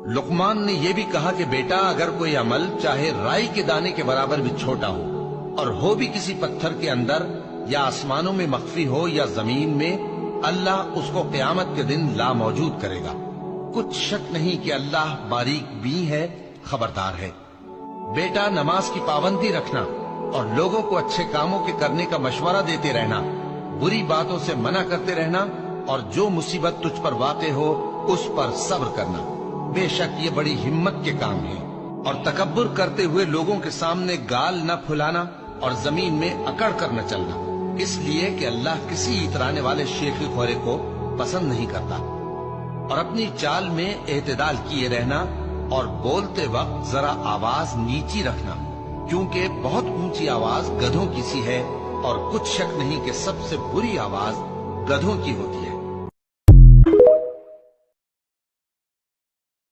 لقمان نے یہ بھی کہا کہ بیٹا اگر کوئی عمل چاہے رائی کے دانے کے برابر بھی چھوٹا ہو اور ہو بھی کسی پتھر کے اندر یا آسمانوں میں مخفی ہو یا زمین میں، اللہ اس کو قیامت کے دن لا موجود کرے گا۔ کچھ شک نہیں کہ اللہ باریک بین ہے، خبردار ہے۔ بیٹا نماز کی پابندی رکھنا اور لوگوں کو اچھے کاموں کے کرنے کا مشورہ دیتے رہنا، بری باتوں سے منع کرتے رہنا، اور جو مصیبت تجھ پر واقع ہو اس پر صبر کرنا، بے شک یہ بڑی ہمت کے کام ہے۔ اور تکبر کرتے ہوئے لوگوں کے سامنے گال نہ پھلانا اور زمین میں اکڑ کر نہ چلنا، اس لیے کہ اللہ کسی اترانے والے شیخی خورے کو پسند نہیں کرتا۔ اور اپنی چال میں اعتدال کیے رہنا اور بولتے وقت ذرا آواز نیچی رکھنا، کیونکہ بہت اونچی آواز گدھوں کی سی ہے، اور کچھ شک نہیں کہ سب سے بری آواز گدھوں کی ہوتی ہے۔